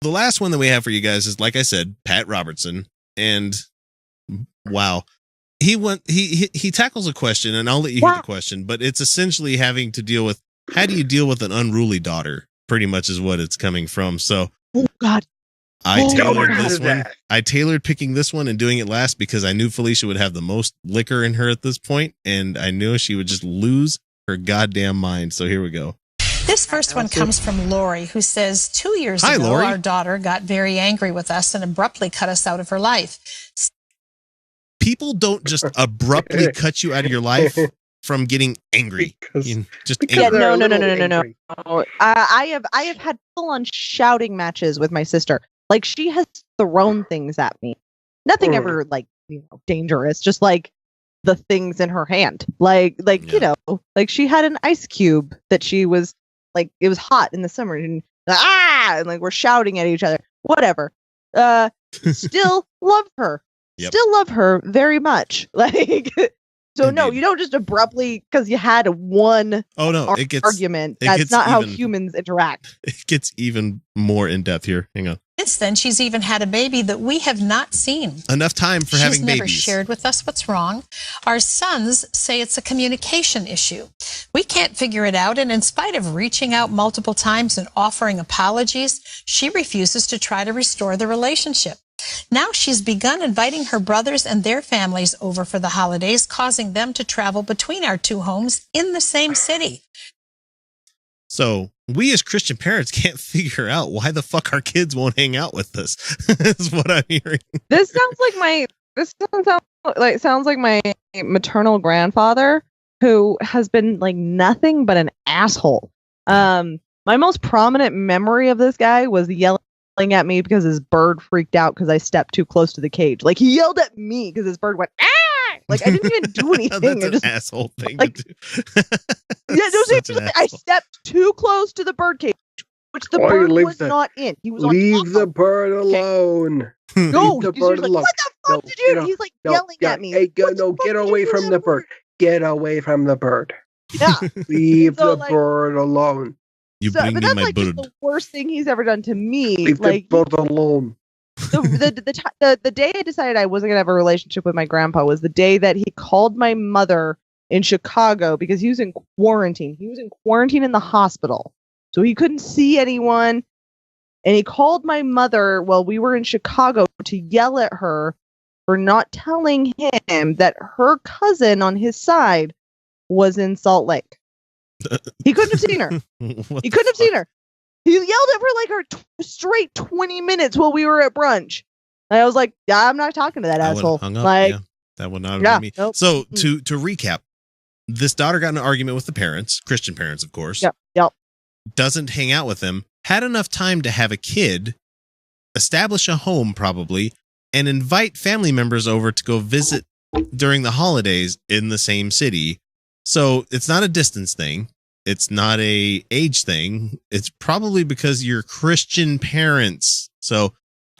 the last one that we have for you guys is, like I said, Pat Robertson. And wow, he tackles a question, and I'll let you hear the question, but it's essentially having to deal with, how do you deal with an unruly daughter? Pretty much is what it's coming from. So, oh God, I tailored this one. I tailored picking this one and doing it last because I knew Felicia would have the most liquor in her at this point, and I knew she would just lose her goddamn mind. So here we go. This first one comes from Lori, who says, 2 years ago, Lori. Our daughter got very angry with us and abruptly cut us out of her life. People don't just abruptly cut you out of your life from getting angry. No. I have had full-on shouting matches with my sister. Like, she has thrown things at me. Nothing ever, like, dangerous. Just like the things in her hand. Like she had an ice cube that she was like, it was hot in the summer, and like we're shouting at each other. Whatever. Still love her. Yep. Still love her very much. Like, so no, you don't just abruptly, because you had one argument. That's not how humans interact. It gets even more in depth here. Hang on. Since then, she's even had a baby that we have not seen. Enough time for having babies. She's never shared with us what's wrong. Our sons say it's a communication issue. We can't figure it out, and in spite of reaching out multiple times and offering apologies, she refuses to try to restore the relationship. Now she's begun inviting her brothers and their families over for the holidays, causing them to travel between our two homes in the same city. So we as Christian parents can't figure out why the fuck our kids won't hang out with us. Is what I'm hearing. This sounds like my maternal grandfather, who has been like nothing but an asshole. My most prominent memory of this guy was yelling at me because his bird freaked out because I stepped too close to the cage. Like, he yelled at me because his bird went, ah! Like, I didn't even do anything. That's an asshole thing to do. I stepped too close to the bird cage, which the bird was not in. He was leave the bird alone. No, the bird alone. What the fuck did you do? He's like yelling at me. Hey, get away from the bird. Get away from the bird. Yeah. Leave the bird alone. But that's like just the worst thing he's ever done to me. Leave the bird alone. The day I decided I wasn't gonna have a relationship with my grandpa was the day that he called my mother in Chicago because he was in quarantine. He was in quarantine in the hospital, so he couldn't see anyone. And he called my mother while we were in Chicago to yell at her for not telling him that her cousin on his side was in Salt Lake. He couldn't have seen her. He couldn't have seen her. He yelled at her like straight 20 minutes while we were at brunch. And I was like, yeah, I'm not talking to that asshole. Like, that would not have been me. Nope. So to recap, this daughter got in an argument with the parents, Christian parents, of course. Yep. Doesn't hang out with them. Had enough time to have a kid, establish a home probably, and invite family members over to go visit during the holidays in the same city. So it's not a distance thing. It's not a age thing. It's probably because you're Christian parents. So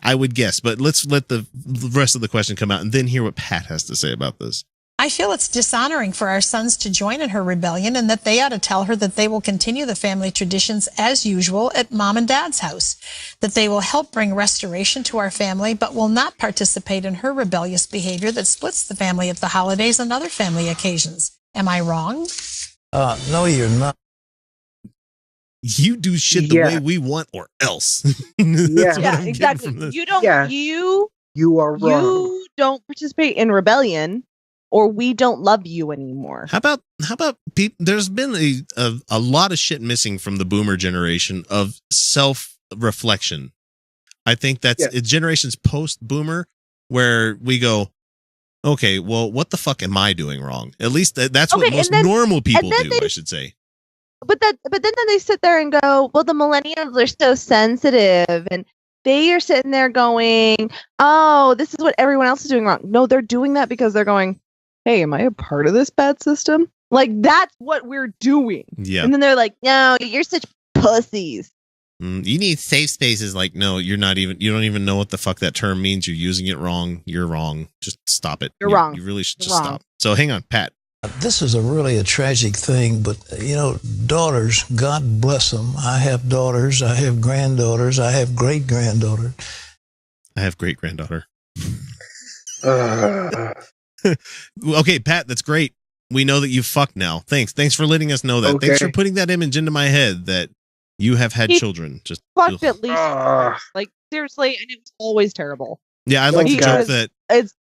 I would guess, but let's let the rest of the question come out and then hear what Pat has to say about this. I feel it's dishonoring for our sons to join in her rebellion, and that they ought to tell her that they will continue the family traditions as usual at mom and dad's house, that they will help bring restoration to our family, but will not participate in her rebellious behavior that splits the family at the holidays and other family occasions. Am I wrong? No, you're not. You do shit the way we want, or else. Exactly. You don't. Yeah. You are wrong. You don't participate in rebellion, or we don't love you anymore. How about people? There's been a lot of shit missing from the boomer generation of self-reflection. I think that's generations post-boomer where we go, okay, well, what the fuck am I doing wrong? At least that's what most normal people do, I should say. But then they sit there and go, well, the millennials are so sensitive, and they are sitting there going, oh, this is what everyone else is doing wrong. No, they're doing that because they're going, hey, am I a part of this bad system? Like, that's what we're doing. Yeah. And then they're like, no, you're such pussies. You need safe spaces. Like, no, you don't even know what the fuck that term means. You're using it wrong. You're wrong. Just stop it. You're wrong. You really should just stop. So hang on, Pat. This is really a tragic thing, but, daughters, God bless them. I have daughters, I have granddaughters, I have great-granddaughter. I have great-granddaughter. Uh, Okay, Pat, that's great. We know that you fucked now. Thanks for letting us know that. Okay. Thanks for putting that image into my head that you have had He children. Just Fucked at least. uh, Like, seriously, and it was always terrible. yeah, I like to He joke was- that It's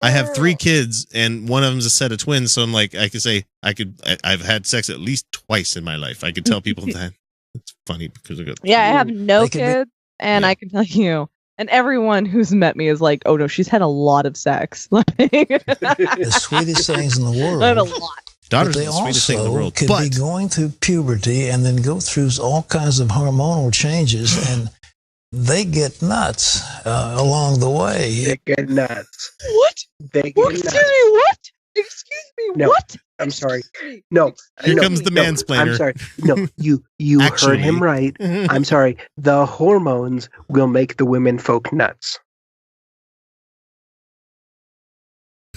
I have 3 kids and one of them's a set of twins. So I'm like, I could say I've had sex at least twice in my life. I could tell people that. It's funny because I got Yeah, I have no They could be- kids, and Yeah. I can tell you, and everyone who's met me is like, "Oh no, she's had a lot of sex." Like, The sweetest things in the world. I have a lot. daughters But are they the sweetest thing in the also world. could But be going through puberty and then go through all kinds of hormonal changes, and they get nuts along the way. they get nuts. What? They What? get Excuse nuts. me. What? Excuse me. No, What? I'm sorry. Excuse me. No. here no, comes the no, mansplainer. I'm sorry. No, you Actually. heard him right. I'm sorry. The hormones will make the women folk nuts.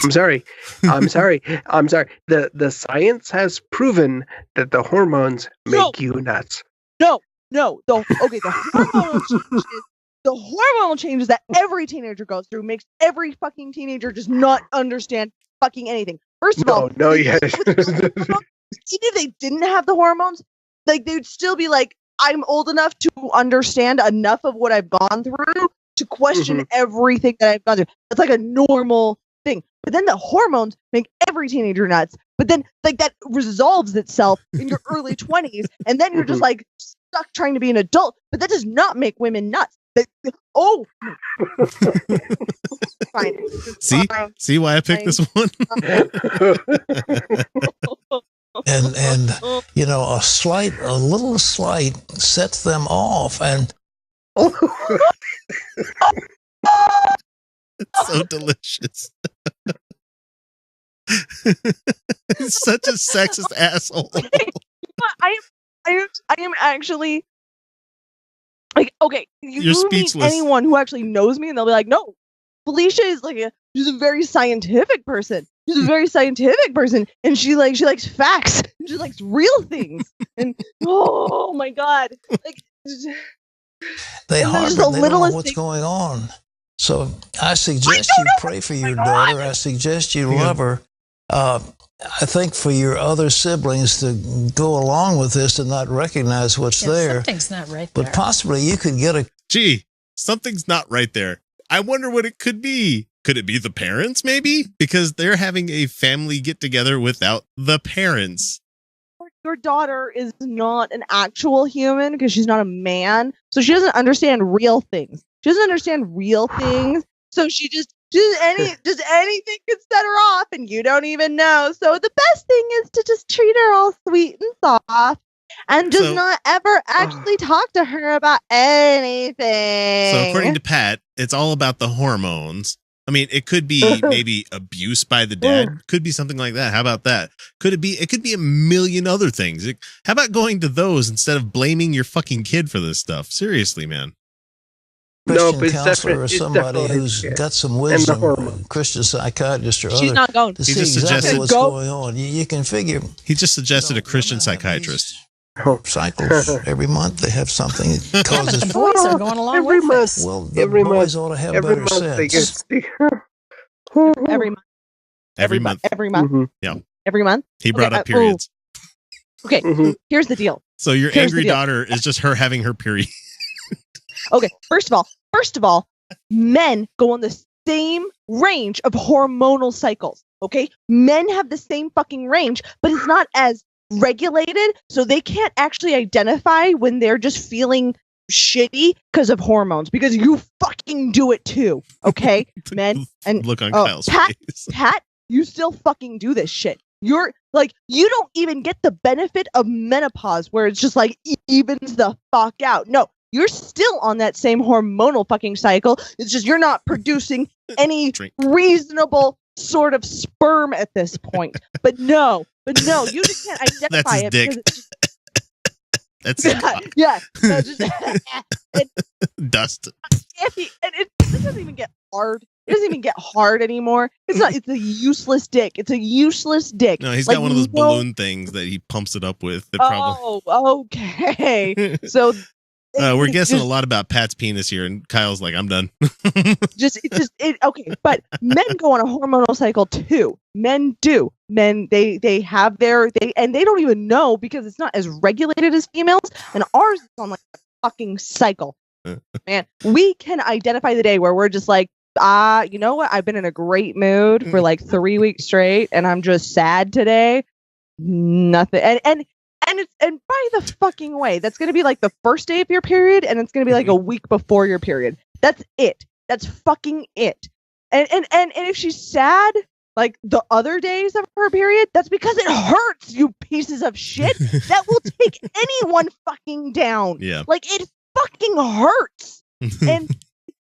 I'm sorry. I'm sorry. I'm sorry. The science has proven that the hormones make you nuts. No. The hormonal changes that every teenager goes through makes every fucking teenager just not understand fucking anything. First of all, No, they- yes. even if they didn't have the hormones, like they'd still be like, I'm old enough to understand enough of what I've gone through to question everything that I've gone through. It's like a normal thing. But then the hormones make every teenager nuts. But then like that resolves itself in your early 20s, and then you're just like stuck trying to be an adult. But that does not make women nuts. Oh, fine. Fine. See why I picked this one? And a little slight sets them off, and It's so delicious. He's such a sexist asshole. I am actually like, okay, You're you meet speechless. anyone who actually knows me and they'll be like, no, Felicia is like she's a very scientific person. She's a very scientific person, and she likes facts. She likes real things. And oh my god, like they And harbor, there's they the don't know littlest what's thing- going on. So I suggest you pray for your daughter. I suggest you love her. I think for your other siblings to go along with this and not recognize what's Yeah, there. something's not right But there. possibly you could get a Gee, something's not right there. I wonder what it could be. Could it be the parents, maybe? Because they're having a family get together without the parents. your daughter is not an actual human because she's not a man, so she doesn't understand real things. She doesn't understand real things, so she just anything can set her off, and you don't even know. So the best thing is to just treat her all sweet and soft, and just So- not ever actually talk to her about anything. So according to Pat, it's all about the hormones. I mean, it could be maybe abuse by the dad. Could be something like that. How about that? Could it be? It could be a million other things. How about going to those instead of blaming your fucking kid for this stuff? Seriously, man. Christian but it's counselor or definitely- it's somebody definitely- who's yeah. got some the wisdom, hormones. Christian psychiatrist or she's other, not going. to He see just exactly suggested- what's Go- going on. You can figure He just suggested a women Christian have psychiatrist. cycles every month. They have something that Yeah, but causes. the boys are going along Every with month. this. Well, the Every boys month- ought to have Every better month they sense. get Every month. Every month. Every month. Mhm, Every month. He brought Okay, up periods. Okay. mhm. Here's the deal. So your Here's the angry deal. daughter is just her having her period. Okay, first of all, men go on the same range of hormonal cycles. Okay, men have the same fucking range, but it's not as regulated, so they can't actually identify when they're just feeling shitty because of hormones, because you fucking do it too. Okay, men and Look on oh, Kyle's Pat- face. Pat, you still fucking do this shit. You're like, you don't even get the benefit of menopause where it's just like evens the fuck out. No, you're still on that same hormonal fucking cycle. It's just you're not producing any Drink. reasonable sort of sperm at this point. But no, you just can't identify his it dick. because it's That's just, yeah, no, just dust. it doesn't even get hard It doesn't even get hard anymore. It's not. It's a useless dick. It's a useless dick. No, he's Like, got one of those balloon things that he pumps it up with. That probably. Oh, okay. So we're guessing a lot about Pat's penis here, and Kyle's like, "I'm done." Okay. But men go on a hormonal cycle too. Men do. Men they have and they don't even know because it's not as regulated as females, and ours is on like a fucking cycle. Man, we can identify the day where we're just like, you know what? I've been in a great mood for like 3 weeks straight, and I'm just sad today. Nothing. And by the fucking way, that's gonna be like the first day of your period, and it's gonna be like a week before your period. That's it. That's fucking it. And if she's sad like the other days of her period, that's because it hurts, you pieces of shit. That will take anyone fucking down. Yeah. Like, it fucking hurts. And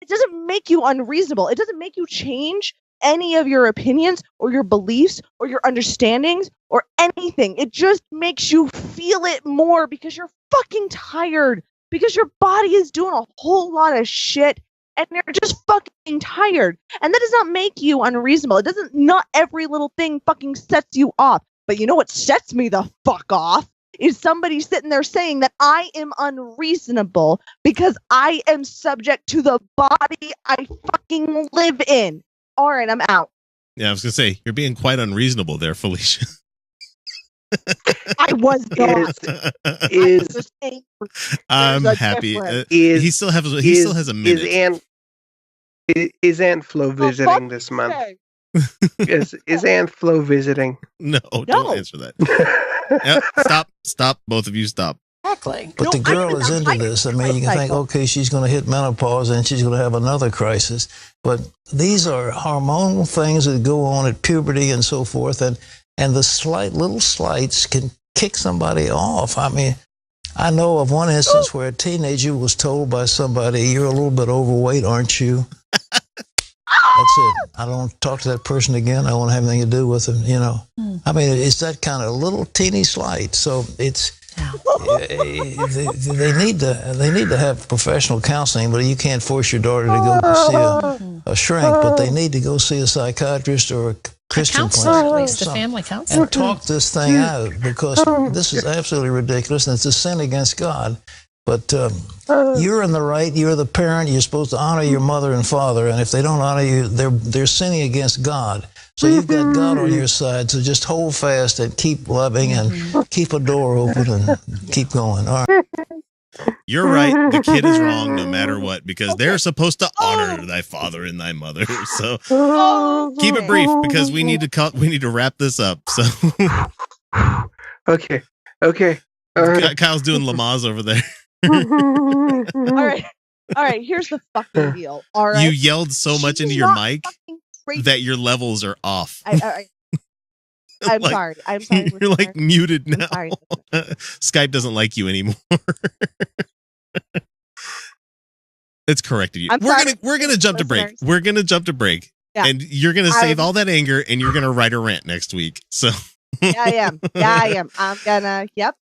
it doesn't make you unreasonable. It doesn't make you change any of your opinions or your beliefs or your understandings or anything. It just makes you feel it more because you're fucking tired, because your body is doing a whole lot of shit and you're just fucking tired. And that does not make you unreasonable. It doesn't, not every little thing fucking sets you off. But you know what sets me the fuck off? Is somebody sitting there saying that I am unreasonable because I am subject to the body I fucking live in. All right, I'm out. Yeah, I was gonna say you're being quite unreasonable there, Felicia. I was not. I'm happy. He still has a minute. Is Aunt Flo visiting this month? Is Aunt Flo visiting? No, don't answer that. Stop, both of you, stop. Exactly. But the girl is into this. I mean, you can think, okay, she's going to hit menopause and she's going to have another crisis. But these are hormonal things that go on at puberty and so forth. And the little slights can kick somebody off. I mean, I know of one instance where a teenager was told by somebody, "You're a little bit overweight, aren't you?" That's it. I don't talk to that person again. I won't have anything to do with them, you know. I mean, it's that kind of little teeny slight. So it's they need to have professional counseling, but you can't force your daughter to go see a shrink, but they need to go see a psychiatrist or a Christian counselor, at least a family counselor, and talk this thing out, because this is absolutely ridiculous and it's a sin against God. But you're in the right. You're the parent. You're supposed to honor your mother and father. And if they don't honor you, they're sinning against God. So you've got God on your side. So just hold fast and keep loving and keep a door open and keep going. All right. You're right. The kid is wrong no matter what, because they're supposed to honor thy father and thy mother. So keep it brief, because we need to wrap this up. So okay. Kyle's doing Lamaze over there. All right. Here's the fucking deal. All right. You yelled so much into your mic that your levels are off. I'm sorry. You're like muted now. Skype doesn't like you anymore. It's corrected you. We're gonna jump to break. We're gonna jump to break, and you're gonna save all that anger, and you're gonna write a rant next week. So yeah, I am. I'm gonna. Yep.